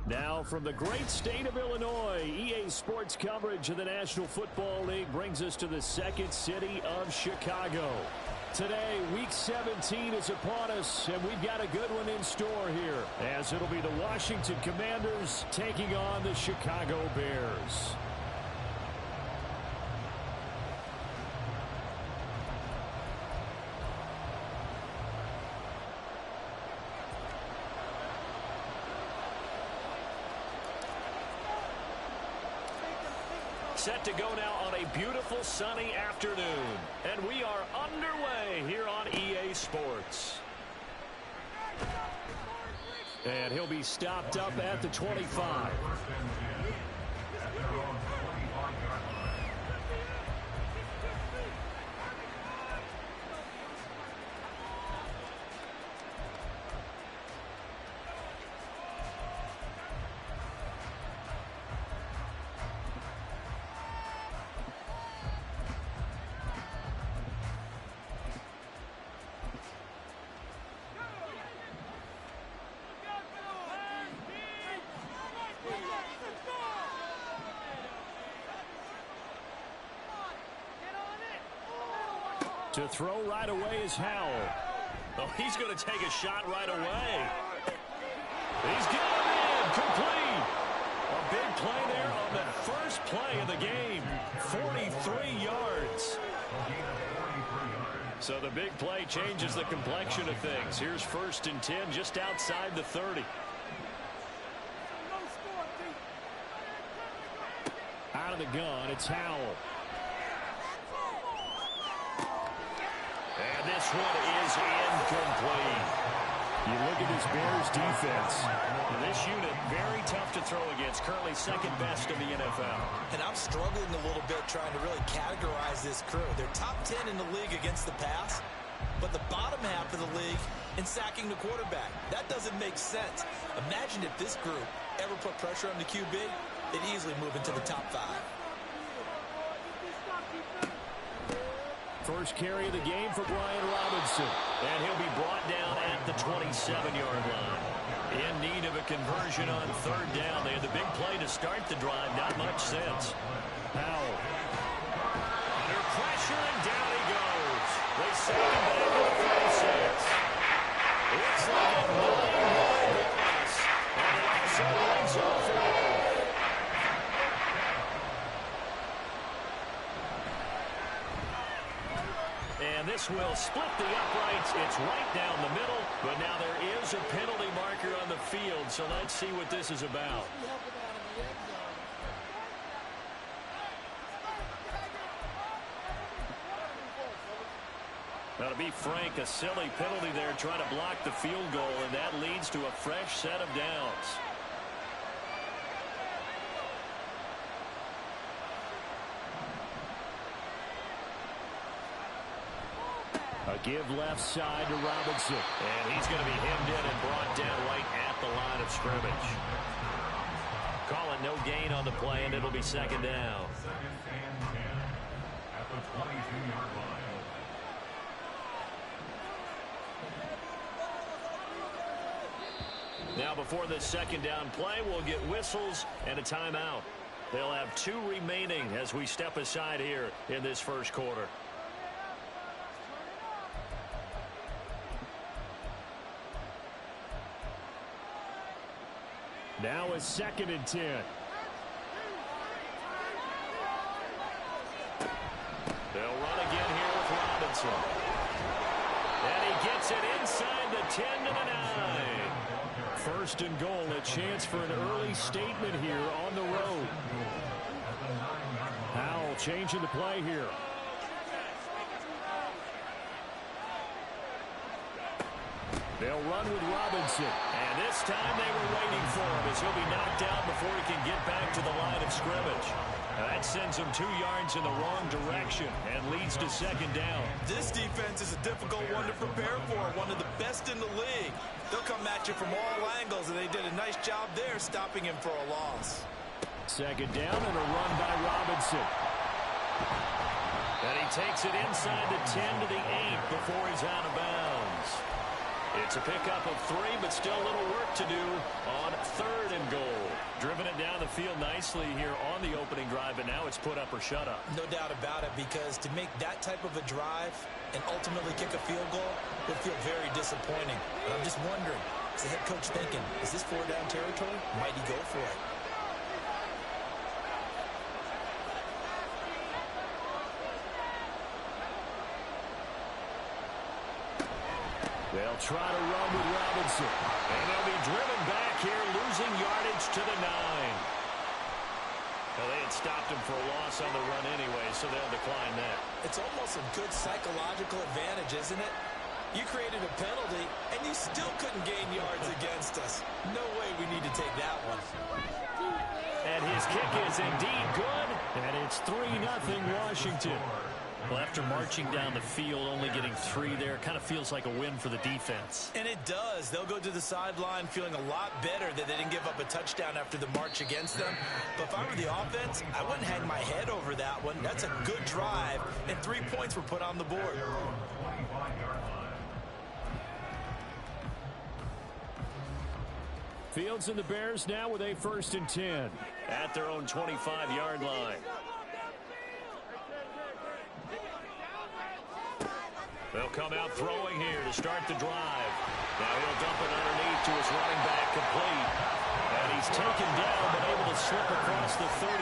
Now from the great state of Illinois, EA Sports coverage of the National Football League brings us to the second city of Chicago. Today, Week 17 is upon us, and we've got a good one in store here, as it'll be the Washington Commanders taking on the Chicago Bears. Set to go now on a beautiful sunny afternoon. And we are underway here on EA Sports. And he'll be stopped up at the 25. To throw right away is Howell. Oh, he's going to take a shot right away. He's got it in, complete. A big play there on the first play of the game. 43 yards. So the big play changes the complexion of things. Here's 1st and 10 just outside the 30. Out of the gun, it's Howell. And this one is incomplete. You look at this Bears defense. This unit, very tough to throw against. Currently second best in the NFL. And I'm struggling a little bit trying to really categorize this crew. They're top 10 in the league against the pass, but the bottom half of the league in sacking the quarterback. That doesn't make sense. Imagine if this group ever put pressure on the QB, they'd easily move into the top 5. First carry of the game for Brian Robinson. And he'll be brought down at the 27-yard line. In need of a conversion on 3rd down. They had the big play to start the drive. Not much sense. Howell. Under pressure, and down he goes. They send him back to the 36. Looks like a 9-yard loss. And it also runs off the road. And this will split the uprights. It's right down the middle, but now there is a penalty marker on the field, so let's see what this is about. Now, to be frank, a silly penalty there trying to block the field goal, and that leads to a fresh set of downs. A give left side to Robinson. And he's going to be hemmed in and brought down right at the line of scrimmage. Call it no gain on the play, and it'll be 2nd down. At the 22-yard line. Now, before this 2nd down play, we'll get whistles and a timeout. They'll have 2 remaining as we step aside here in this first quarter. Now it's 2nd and 10. They'll run again here with Robinson. And he gets it inside the 10 to the 9. 1st and goal, a chance for an early statement here on the road. Howell changing the play here. They'll run with Robinson. And this time they were waiting for him as he'll be knocked out before he can get back to the line of scrimmage. That sends him 2 yards in the wrong direction and leads to 2nd down. This defense is a difficult one to prepare for, one of the best in the league. They'll come at you from all angles, and they did a nice job there stopping him for a loss. 2nd down and a run by Robinson. And he takes it inside the 10 to the 8 before he's out of bounds. It's a pickup of 3, but still a little work to do on 3rd and goal. Driven it down the field nicely here on the opening drive, but now it's put up or shut up. No doubt about it, because to make that type of a drive and ultimately kick a field goal would feel very disappointing. But I'm just wondering, is the head coach thinking, is this 4-down territory? Might he go for it? They'll try to run with Robinson. And they'll be driven back here, losing yardage to the 9. Well, they had stopped him for a loss on the run anyway, so they'll decline that. It's almost a good psychological advantage, isn't it? You created a penalty, and you still couldn't gain yards against us. No way we need to take that one. And his kick is indeed good, and it's 3-0 Washington. Well, after marching down the field, only getting 3 there, kind of feels like a win for the defense. And it does. They'll go to the sideline feeling a lot better that they didn't give up a touchdown after the march against them. But if I were the offense, I wouldn't hang my head over that one. That's a good drive, and 3 points were put on the board. Fields and the Bears now with a 1st and 10 at their own 25-yard line. They'll come out throwing here to start the drive. Now he'll dump it underneath to his running back, complete. And he's taken down but able to slip across the 35.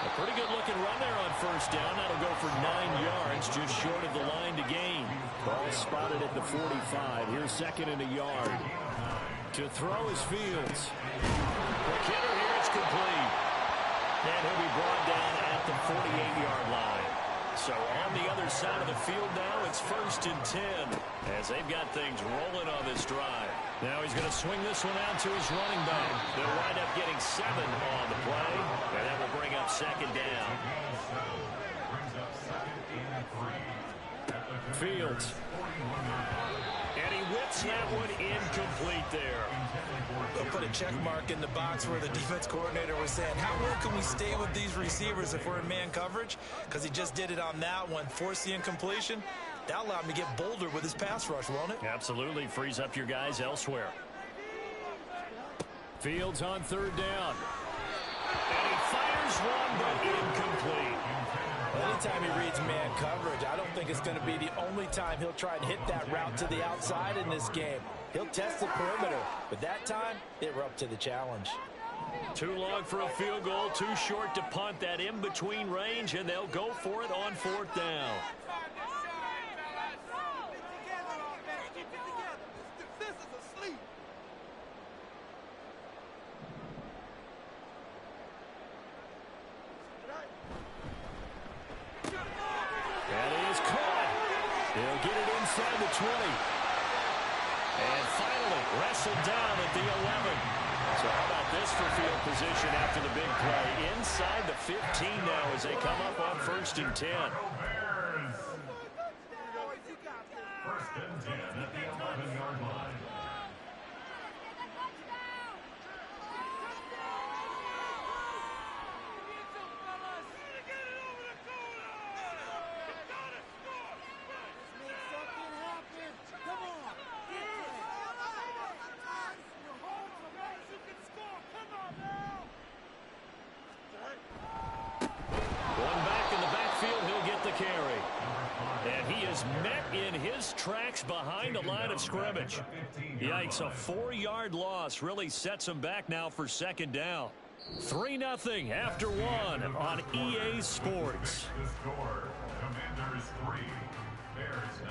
A pretty good looking run there on 1st down. That'll go for 9 yards, just short of the line to gain. Ball spotted at the 45. Here's 2nd and a yard. To throw is Fields. Quick hitter here, it's complete. And he'll be brought down at the 48-yard line. So on the other side of the field now, it's 1st and 10 as they've got things rolling on this drive. Now he's going to swing this one out to his running back. They'll wind up getting 7 on the play, and that will bring up 2nd down. Fields. And he whips that one incomplete there. They'll put a check mark in the box where the defense coordinator was saying, how well can we stay with these receivers if we're in man coverage? Because he just did it on that one, forced the incompletion. That'll allow him to get bolder with his pass rush, won't it? Absolutely. Frees up your guys elsewhere. Fields on 3rd down. And he fires one, but incomplete. Anytime he reads man coverage, I don't think it's going to be the only time he'll try and hit that route to the outside in this game. He'll test the perimeter, but that time, they were up to the challenge. Too long for a field goal, too short to punt. That in-between range, and they'll go for it on 4th down. He'll get it inside the 20. And finally wrestled down at the 11. So how about this for field position after the big play? Inside the 15 now as they come up on 1st and 10. 1st and 10 at the 11-yard line. Tracks behind the line of scrimmage. Yikes, a 4-yard loss really sets him back now for 2nd down. 3-0 after 1 on EA Sports. The score, Commanders 3, Bears 0.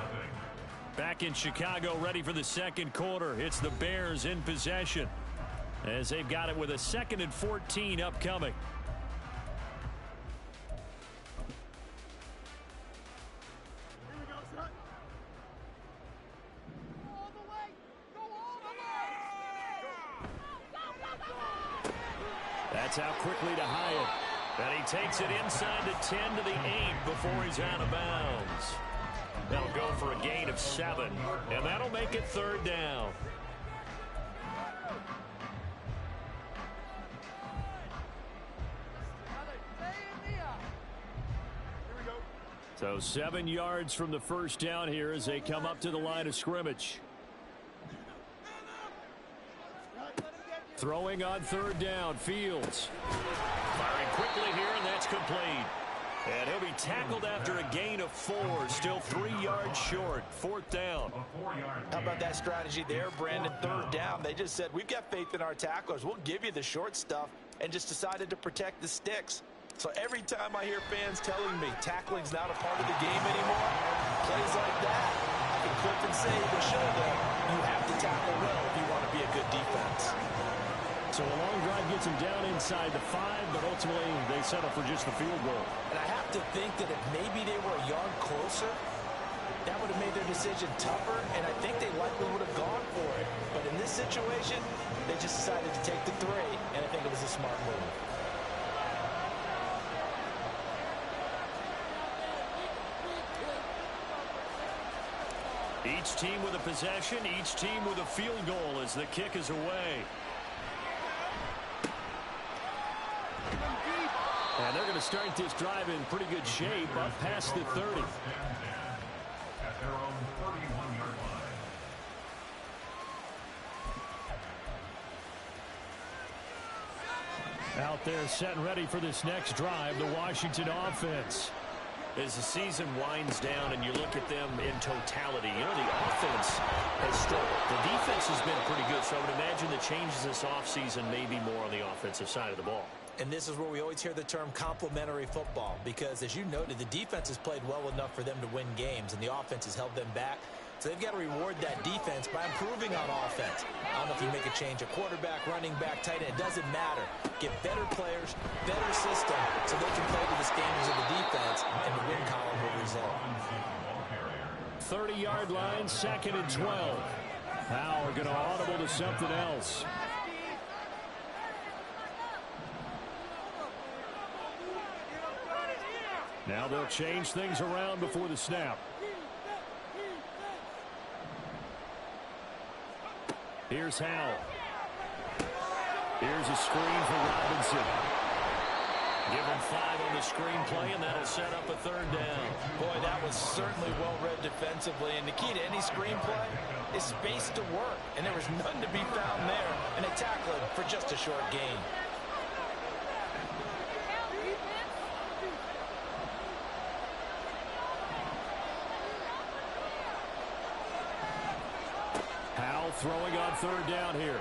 Back in Chicago, ready for the 2nd quarter. It's the Bears in possession as they've got it with a 2nd and 14 upcoming. That's out quickly to Hyatt. And he takes it inside the 10 to the 8 before he's out of bounds. They'll go for a gain of 7, and that'll make it 3rd down. So 7 yards from the first down here as they come up to the line of scrimmage. Throwing on third down, Fields. Firing quickly here, and that's complete. And he'll be tackled after a gain of 4. Still 3 yards short. Fourth down. How about that strategy there, Brandon? Third down. They just said, we've got faith in our tacklers. We'll give you the short stuff, and just decided to protect the sticks. So every time I hear fans telling me tackling's not a part of the game anymore, plays like that, I can clip and save and show them you have to tackle well if you want to be a good defense. So a long drive gets him down inside the 5, but ultimately they settle for just the field goal. And I have to think that if maybe they were a yard closer, that would have made their decision tougher, and I think they likely would have gone for it. But in this situation, they just decided to take the 3, and I think it was a smart move. Each team with a possession, each team with a field goal as the kick is away. And they're going to start this drive in pretty good shape up past the 30. At their own 31-yard line. Out there set and ready for this next drive, the Washington offense. As the season winds down and you look at them in totality, you know, the offense has struggled. The defense has been pretty good, so I would imagine the changes this offseason may be more on the offensive side of the ball. And this is where we always hear the term complementary football, because as you noted, the defense has played well enough for them to win games, and the offense has held them back. So they've got to reward that defense by improving on offense. I don't know if you make a change at quarterback, running back, tight end. It doesn't matter. Get better players, better system, so they can play to the standards of the defense, and the win column will result. 30-yard line, 2nd and 12. Howell going to audible to something else. Now they'll change things around before the snap. Here's Howell. Here's a screen for Robinson. Give him 5 on the screenplay, and that'll set up a 3rd down. Boy, that was certainly well read defensively, and the key to any screenplay is space to work, and there was none to be found there, and they tackle him for just a short gain. Throwing on 3rd down here.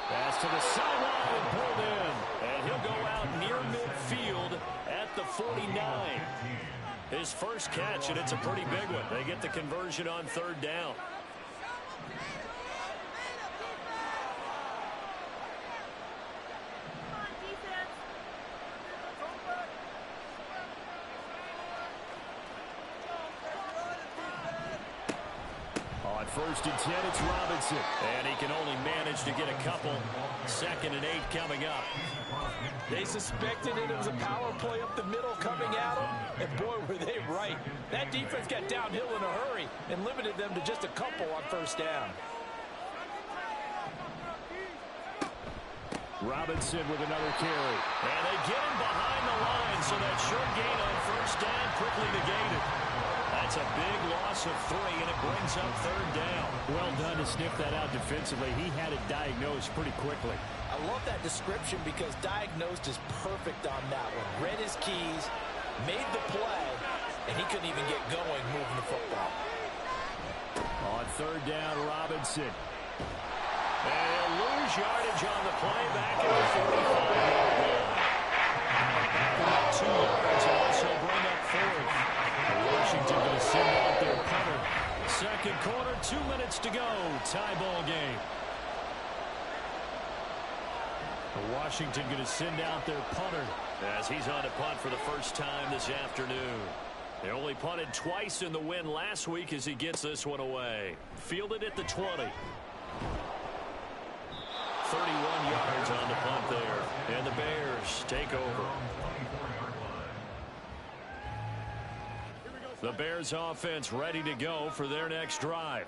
Pass to the sideline and pulled in. And he'll go out near midfield at the 49. His first catch, and it's a pretty big one. They get the conversion on 3rd down. First and 10, it's Robinson. And he can only manage to get a couple. 2nd and 8 coming up. They suspected it was a power play up the middle coming at them, and boy, were they right. That defense got downhill in a hurry and limited them to just a couple on 1st down. Robinson with another carry. And they get him behind the line, so that short gain on 1st down quickly negated. That's a big loss of 3, and it brings up 3rd down. Well done to sniff that out defensively. He had it diagnosed pretty quickly. I love that description because diagnosed is perfect on that one. Read his keys, made the play, and he couldn't even get going moving the football. On 3rd down, Robinson. And he'll lose yardage on the play back at the 45-yard line. 2 yards and also bring up 4th. Washington going to send out their punter. 2nd quarter, 2 minutes to go. Tie ball game. Washington going to send out their punter as he's on to punt for the first time this afternoon. They only punted twice in the win last week as he gets this one away. Fielded at the 20. 31 yards on the punt there. And the Bears take over. The Bears offense ready to go for their next drive.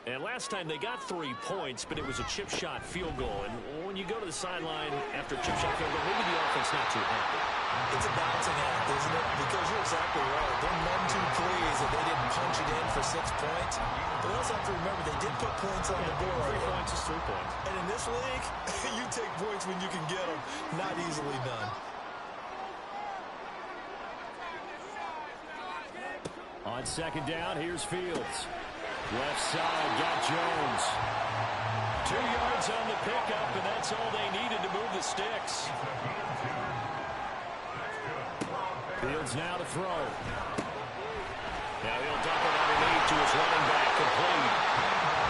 And last time they got 3 points, but it was a chip shot field goal. And when you go to the sideline after a chip shot field goal, maybe the offense not too happy. It's a balancing act, isn't it? Because you're exactly right. They're none too pleased that they didn't punch it in for 6 points. But also have to remember they did put points on the board. 3 points is 3 points. And in this league, you take points when you can get them. Not easily done. On second down, here's Fields. Left side, got Jones. 2 yards on the pickup, and that's all they needed to move the sticks. Fields now to throw. Now he'll dump it underneath to his running back, complete.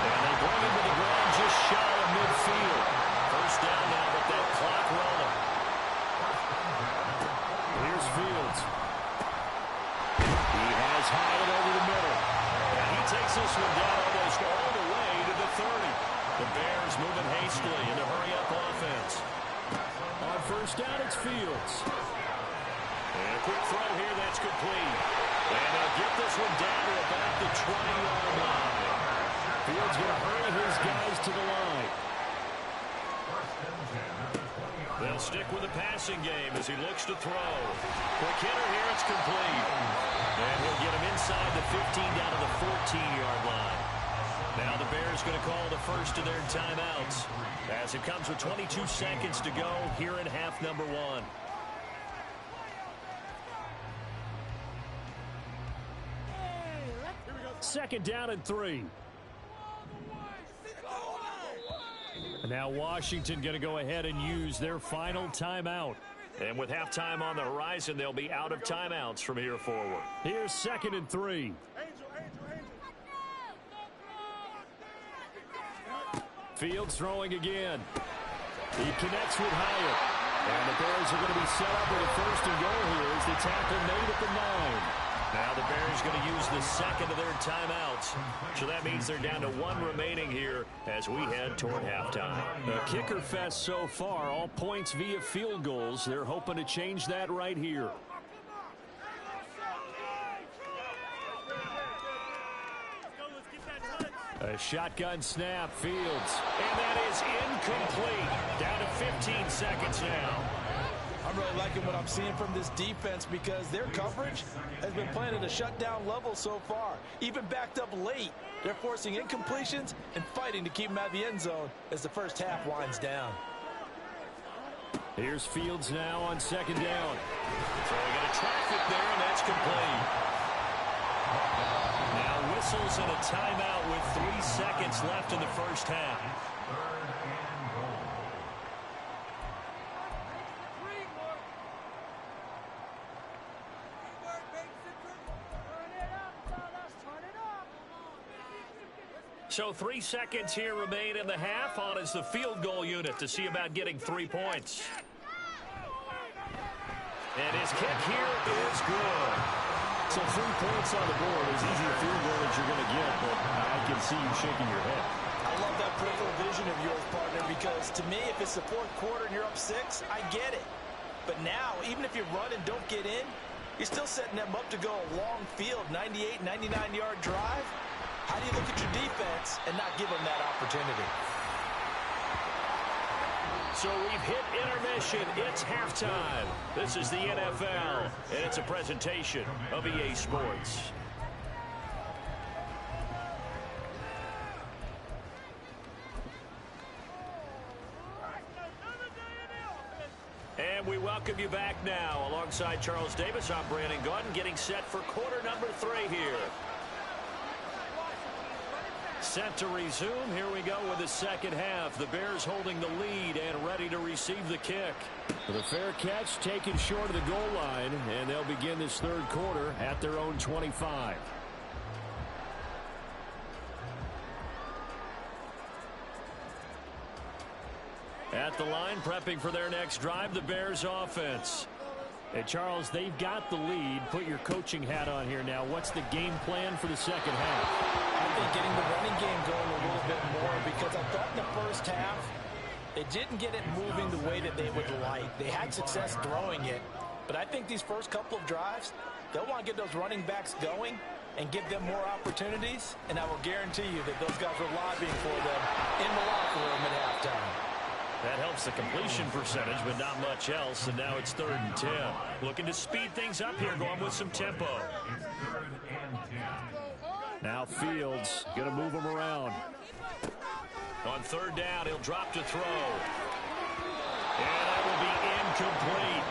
And they bring him to the ground just shy of midfield. First down now with that clock rolling. Here's Fields. He has Hyatt over the middle. And he takes this one down almost all the way to the 30. The Bears moving hastily in a hurry-up offense. On first down, it's Fields. And a quick throw here, that's complete. And they'll get this one down to about the 20-yard line. Fields going to hurry his guys to the line. They'll stick with the passing game as he looks to throw. Quick hitter here, it's complete. And he'll get him inside the 15 down to the 14-yard line. Now the Bears going to call the first of their timeouts as it comes with 22 seconds to go here in half number 1. Second down and 3. And now Washington going to go ahead and use their final timeout. And with halftime on the horizon, they'll be out of timeouts from here forward. Here's second and 3. Fields throwing again. He connects with Hyatt. And the Bears are going to be set up with a first and goal here as the tackle made at the 9. Now the Bears going to use the second of their timeouts. So that means they're down to 1 remaining here as we head toward halftime. A kicker fest so far, all points via field goals. They're hoping to change that right here. A shotgun snap, Fields. And that is incomplete. Down to 15 seconds now. I'm really liking what I'm seeing from this defense because their coverage has been playing at a shutdown level so far. Even backed up late, they're forcing incompletions and fighting to keep them out of the end zone as the first half winds down. Here's Fields now on second down. So we got a traffic there, and that's complete. Now whistles and a timeout with 3 seconds left in the first half. So 3 seconds here remain in the half. On is the field goal unit to see about getting 3 points. And his kick here is good. So 3 points on the board, as easy a field goal as you're going to get, but I can see you shaking your head. I love that peripheral vision of yours, partner, because to me, if it's the 4th quarter and you're up 6, I get it. But now, even if you run and don't get in, you're still setting them up to go a long field, 98, 99-yard drive. How do you look at your defense and not give them that opportunity? So we've hit intermission. It's halftime. This is the NFL, and it's a presentation of EA Sports. And we welcome you back now. Alongside Charles Davis, I'm Brandon Gordon, getting set for quarter number 3 here. Set to resume. Here we go with the second half. The Bears holding the lead and ready to receive the kick. With a fair catch taken short of the goal line, and they'll begin this third quarter at their own 25. At the line, prepping for their next drive, the Bears offense. Hey, Charles, they've got the lead. Put your coaching hat on here now. What's the game plan for the second half? I think getting the running game going a little bit more, because I thought in the first half they didn't get it moving the way that they would like. They had success throwing it, but I think these first couple of drives, they'll want to get those running backs going and give them more opportunities, and I will guarantee you that those guys were lobbying for them in the locker room at halftime. That helps the completion percentage, but not much else, and now it's 3rd and 10. Looking to speed things up here, going with some tempo. Now Fields going to move him around. On 3rd down, he'll drop to throw. And that will be incomplete.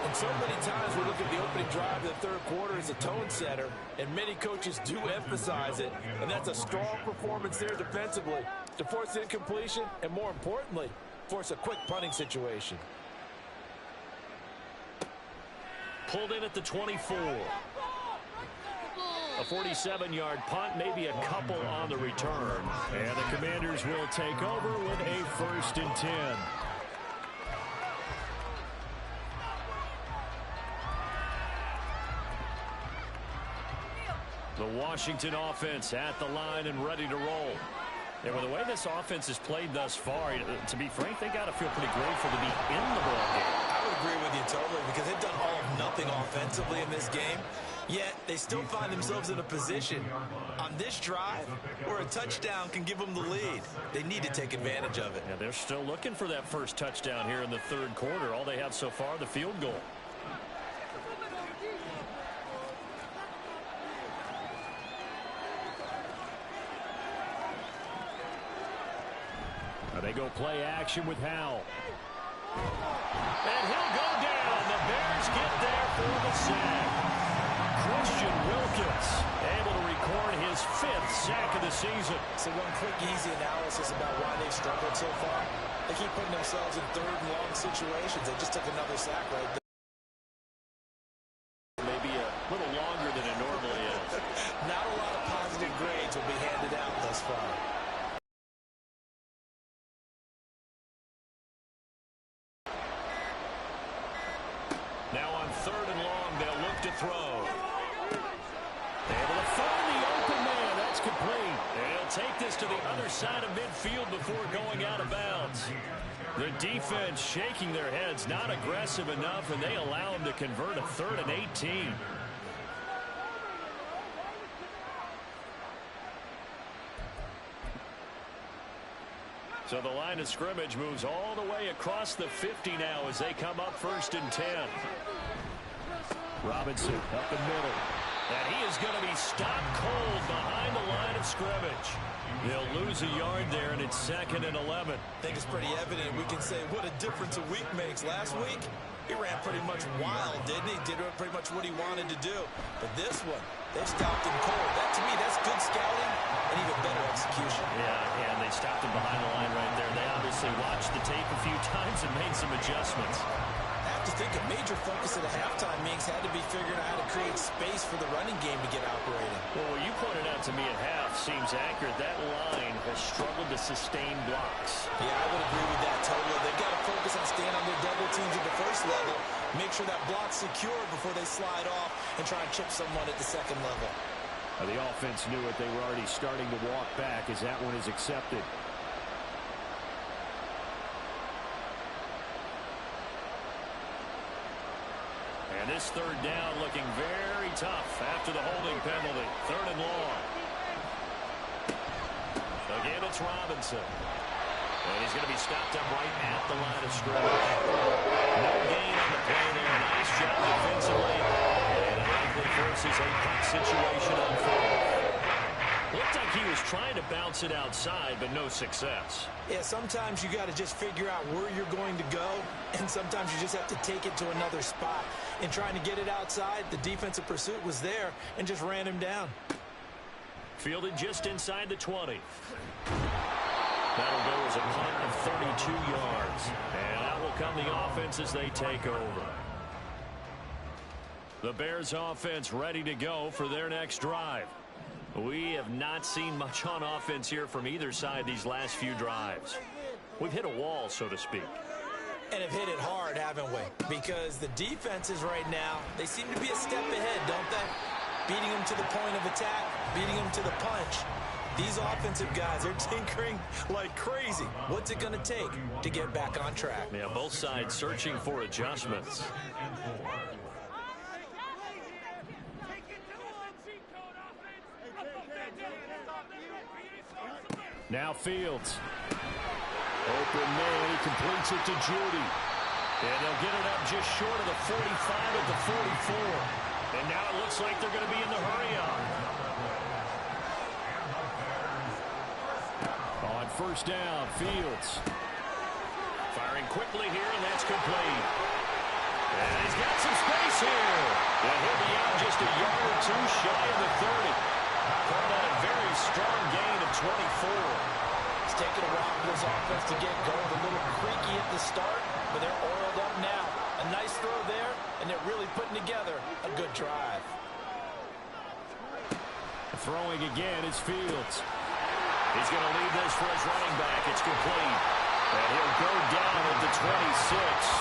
And so many times we look at the opening drive of the 3rd quarter as a tone setter, and many coaches do emphasize it, and that's a strong performance there defensively to force incompletion and, more importantly, force a quick punting situation. Pulled in at the 24. A 47-yard punt, maybe a couple on the return. And the Commanders will take over with a 1st and 10. The Washington offense at the line and ready to roll. And with the way this offense has played thus far, to be frank, they got to feel pretty grateful to be in the ball game. I would agree with you totally, because they've done all of nothing offensively in this game, yet they still find themselves in a position on this drive where a touchdown can give them the lead. They need to take advantage of it. Yeah, they're still looking for that first touchdown here in the 3rd quarter. All they have so far, the field goal. They go play action with Howell. And he'll go down. The Bears get there for the sack. Christian Wilkins able to record his 5th sack of the season. So one quick, easy analysis about why they've struggled so far. They keep putting themselves in 3rd and long situations. They just took another sack right there. Maybe a little longer than it normally is. Not a lot of positive grades will be handed out thus far. Now on 3rd and long, they'll look to throw. Able to find the open man. That's complete. They'll take this to the other side of midfield before going out of bounds. The defense shaking their heads, not aggressive enough, and they allow them to convert a 3rd and 18. So the line of scrimmage moves all the way across the 50 now as they come up 1st and 10. Robinson up the middle. And he is going to be stopped cold behind the line of scrimmage. They'll lose a yard there, and it's 2nd and 11. I think it's pretty evident. We can say what a difference a week makes. Last week, he ran pretty much wild, didn't he? Did pretty much what he wanted to do. But this one, they stopped him cold. That, to me, that's good scouting and even better execution. Yeah, and they stopped him behind the line right there. They obviously watched the tape a few times and made some adjustments. I have to think a major focus at a halftime meetings had to be figuring out how to create space for the running game to get operating. Well, what you pointed out to me at half seems accurate. That line has struggled to sustain blocks. Yeah, I would agree with that totally. They've got to focus on staying on their double teams at the 1st level, make sure that block's secure before they slide off and try and chip someone at the 2nd level. The offense knew it. They were already starting to walk back as that one is accepted. And this 3rd down looking very tough after the holding penalty. 3rd and long. Again, it's Robinson. And he's going to be stopped up right at the line of scrimmage. No gain on the play there. Nice job defensively. And it likely forces a punt situation on 4th. Looked like he was trying to bounce it outside, but no success. Yeah, sometimes you got to just figure out where you're going to go, and sometimes you just have to take it to another spot. In trying to get it outside, the defensive pursuit was there and just ran him down. Fielded just inside the 20. That'll go as a punt of 32 yards. And out will come the offense as they take over. The Bears offense ready to go for their next drive. We have not seen much on offense here from either side these last few drives. We've hit a wall, so to speak. And have hit it hard, haven't we? Because the defenses right now, they seem to be a step ahead, don't they? Beating them to the point of attack, beating them to the punch. These offensive guys are tinkering like crazy. What's it going to take to get back on track? Yeah, both sides searching for adjustments. Now Fields. Open man. He completes it to Judy. And they'll get it up just short of the 45 at the 44. And now it looks like they're going to be in the hurry-up. On first down, Fields. Firing quickly here, and that's complete. And he's got some space here. And he'll be out just a yard or two shy of the 30. Called out a very strong gain of 24. It's taken a while for this offense to get going. A little creaky at the start, but they're oiled up now. A nice throw there, and they're really putting together a good drive. Throwing again is Fields. He's going to leave this for his running back. It's complete. And he'll go down at the 26,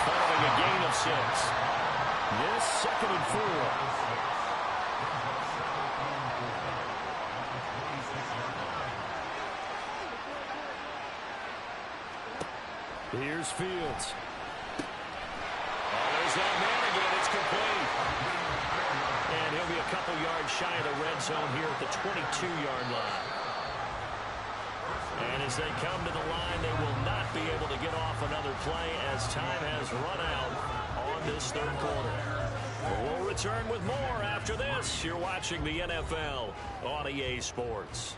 following a gain of 6. This 2nd and 4. Here's Fields. Oh, there's that man again. It's complete. And he'll be a couple yards shy of the red zone here at the 22-yard line. And as they come to the line, they will not be able to get off another play as time has run out on this 3rd quarter. We'll return with more after this. You're watching the NFL on EA Sports.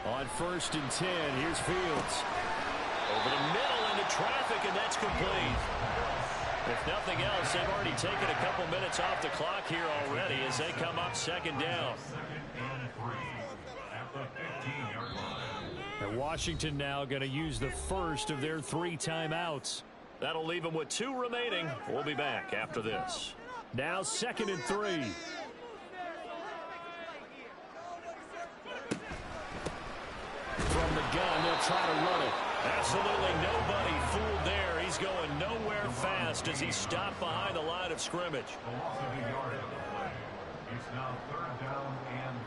On 1st and 10, here's Fields. Over the middle into traffic, and that's complete. If nothing else, they've already taken a couple minutes off the clock here already as they come up 2nd down. And Washington now going to use the first of their 3 timeouts. That'll leave them with 2 remaining. We'll be back after this. Now 2nd and 3. From the gun, they'll try to run it. Absolutely nobody fooled there. He's going nowhere fast as he's stopped behind the line of scrimmage. It's now 3rd down and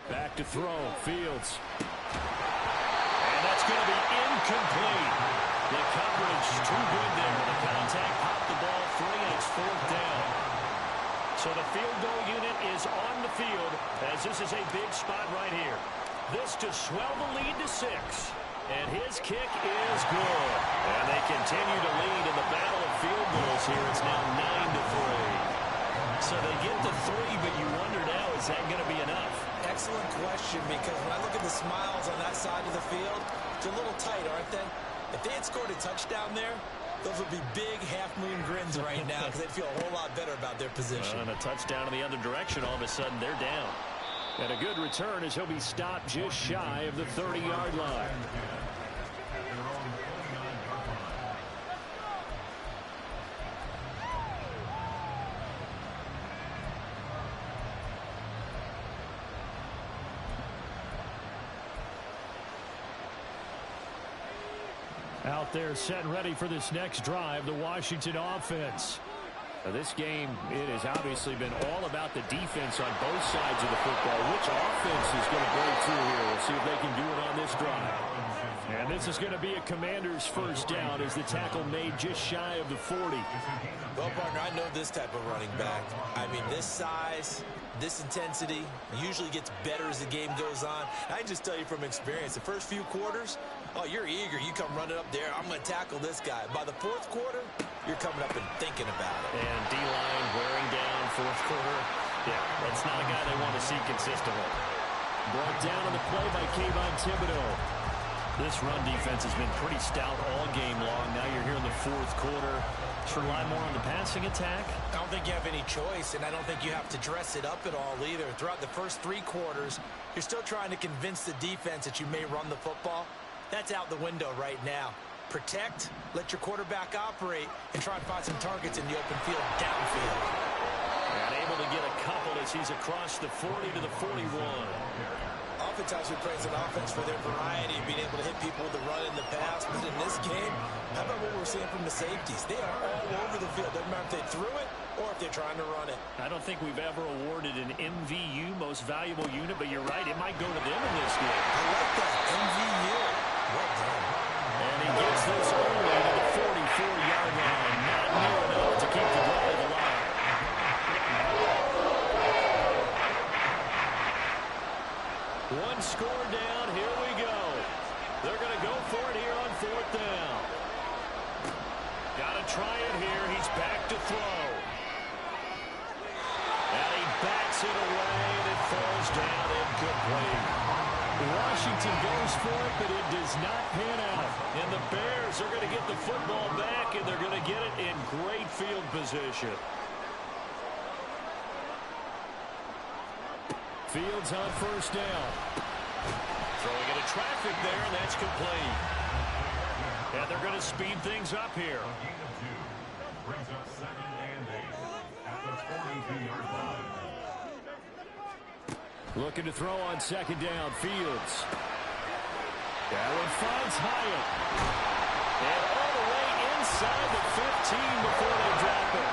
4. Back to throw. Fields. And that's going to be incomplete. The coverage too good there. The contact popped the ball free, and it's 4th down. So the field goal unit is on the field as this is a big spot right here. This to swell the lead to 6. And his kick is good. And they continue to lead in the battle of field goals here. It's now 9-3. So they get to 3, but you wonder now, is that going to be enough? Excellent question, because when I look at the smiles on that side of the field, it's a little tight, aren't they? If they had scored a touchdown there, those would be big half-moon grins right now because they'd feel a whole lot better about their position. And a touchdown in the other direction, all of a sudden they're down. And a good return as he'll be stopped just shy of the 30-yard line. Out there set and ready for this next drive, the Washington offense. Now this game, it has obviously been all about the defense on both sides of the football. Which offense is going to break through here? We'll see if they can do it on this drive. And this is going to be a Commander's first down as the tackle made just shy of the 40. Well, partner, I know this type of running back. I mean, this size, this intensity usually gets better as the game goes on. I can just tell you from experience, the first few quarters, oh, you're eager. You come running up there. I'm going to tackle this guy. By the 4th quarter, you're coming up and thinking about it. And D-line wearing down 4th quarter. Yeah, that's not a guy they want to see consistently. Brought down on the play by Kayvon Thibodeau. This run defense has been pretty stout all game long. Now you're here in the 4th quarter. Should rely more on the passing attack? I don't think you have any choice, and I don't think you have to dress it up at all either. Throughout the first 3 quarters, you're still trying to convince the defense that you may run the football. That's out the window right now. Protect, let your quarterback operate, and try and find some targets in the open field downfield. And able to get a couple as he's across the 40 to the 41. Oftentimes we praise an offense for their variety, being able to hit people with the run and the pass. But in this game, how about what we're seeing from the safeties? They are all over the field. Doesn't matter if they threw it or if they're trying to run it. I don't think we've ever awarded an MVU, most valuable unit, but you're right, it might go to them in this game. I like that, MVU. Well done. And he gets this only to the 44-yard line. Not near enough to keep the drive alive. One score down, here we go. They're going to go for it here on 4th down. Got to try it here. He's back to throw. And he backs it away, and it falls down incomplete. Washington goes for it, but it does not pan out. And the Bears are going to get the football back, and they're going to get it in great field position. Fields on 1st down. Throwing into traffic there, and that's complete. And they're going to speed things up here. A gain of 2. Brings up 2nd and 8 at the 42-yard line. Looking to throw on 2nd down. Fields. That one finds Hyatt. And all the way inside the 15 before they drop it.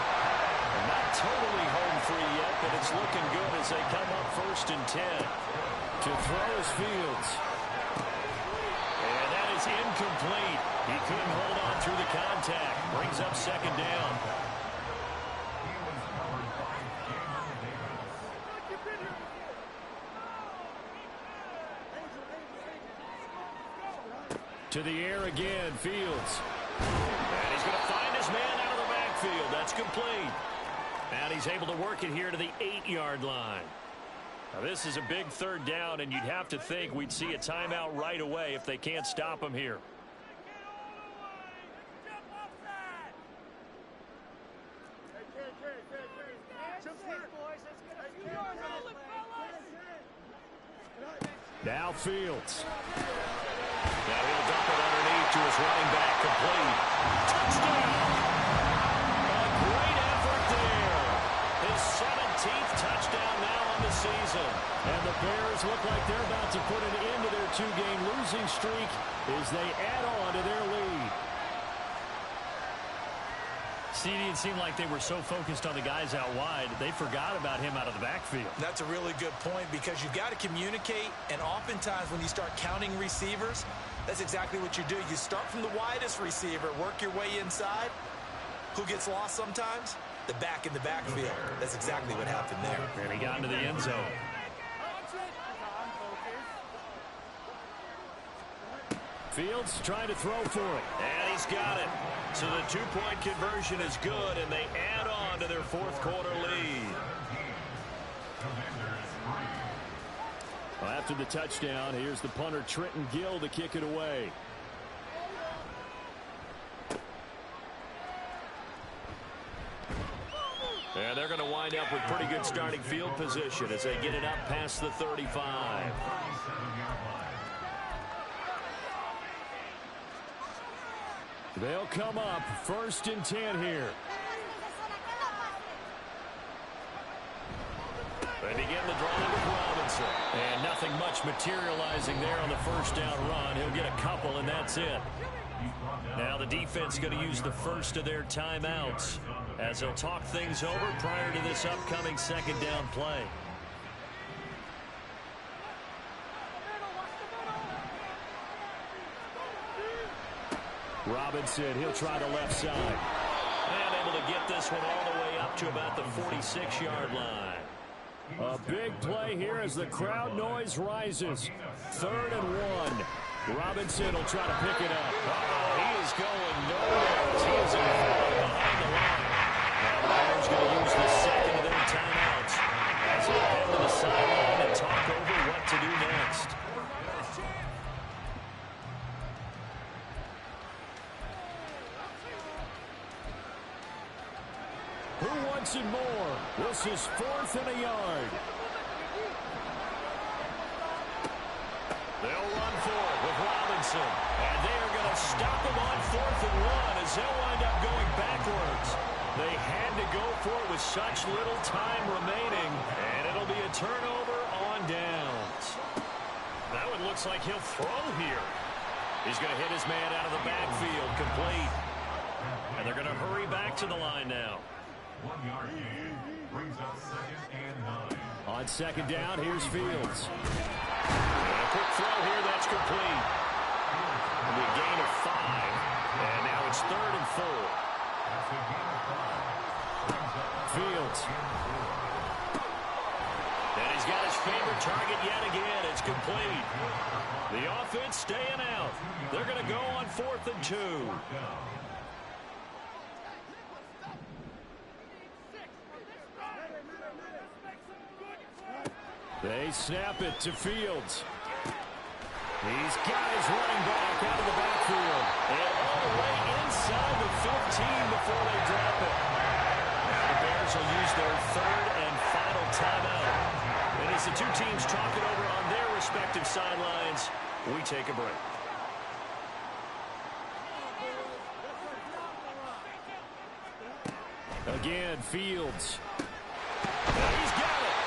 Not totally home free yet, but it's looking good as they come up 1st and 10. To throw is Fields. And that is incomplete. He couldn't hold on through the contact. Brings up 2nd down. To the air again, Fields. And he's going to find his man out of the backfield. That's complete. And he's able to work it here to the 8-yard line. Now, this is a big 3rd down, and you'd have to think we'd see a timeout right away if they can't stop him here. Now Fields. Now he'll dump it underneath to his running back, complete. Touchdown! A great effort there. His 17th touchdown now on the season. And the Bears look like they're about to put an end to their 2-game losing streak as they add on to their lead. CD, it seemed like they were so focused on the guys out wide, they forgot about him out of the backfield. That's a really good point because you've got to communicate, and oftentimes when you start counting receivers, that's exactly what you do. You start from the widest receiver, work your way inside. Who gets lost sometimes? The back in the backfield. That's exactly what happened there. And he got into the end zone. Fields trying to throw for it. And he's got it. So the 2-point conversion is good, and they add on to their 4th quarter lead. Well, after the touchdown, here's the punter Trenton Gill to kick it away. And they're going to wind up with pretty good starting field position as they get it up past the 35. They'll come up 1st and 10 here. They begin the drive with Robinson. And nothing much materializing there on the 1st down run. He'll get a couple, and that's it. Now the defense going to use the first of their timeouts as they'll talk things over prior to this upcoming 2nd down play. Robinson, he'll try the left side. And able to get this one all the way up to about the 46-yard line. A big play here as the crowd noise rises. 3rd and 1. Robinson will try to pick it up. He is going nowhere. He is behind the line. Now the Bears going to use the 2nd of their timeouts as they head to the sideline and talk over what to do next. Who wants it more? This is 4th and a yard. They'll run for it with Robinson. And they are going to stop him on 4th and 1 as they'll wind up going backwards. They had to go for it with such little time remaining. And it'll be a turnover on downs. That one looks like he'll throw here. He's going to hit his man out of the backfield, complete. And they're going to hurry back to the line now. 1 yard gain brings up 2nd and 9. On second down, here's Fields. And a quick throw here, that's complete. It'll be a gain of 5. And now it's 3rd and 4. That's a gain of 5. Fields. And he's got his favorite target yet again. It's complete. The offense staying out. They're going to go on 4th and 2. They snap it to Fields. He's got his running back out of the backfield. And all the way inside the 15 before they drop it. Now the Bears will use their 3rd and final timeout. And as the two teams talk it over on their respective sidelines, we take a break. Again, Fields. And he's got it.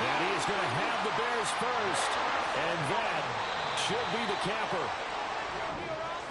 And he is going to have the Bears first. And that should be the capper.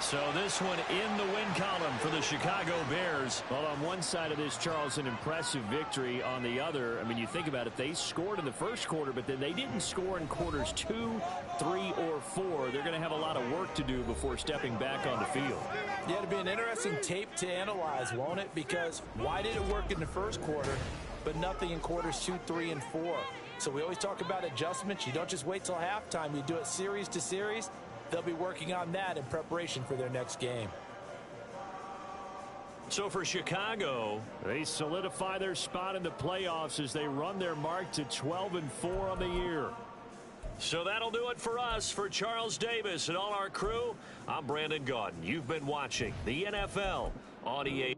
So this one in the win column for the Chicago Bears. Well, on one side of this, Charles, an impressive victory. On the other, I mean, you think about it, they scored in the first quarter, but then they didn't score in quarters 2, 3, or 4. They're going to have a lot of work to do before stepping back on the field. Yeah, it'll be an interesting tape to analyze, won't it? Because why did it work in the first quarter, but nothing in quarters 2, 3, and 4? So we always talk about adjustments. You don't just wait till halftime. You do it series to series. They'll be working on that in preparation for their next game. So for Chicago, they solidify their spot in the playoffs as they run their mark to 12 and 4 on the year. So that'll do it for us. For Charles Davis and all our crew, I'm Brandon Gaudin. You've been watching the NFL on EA.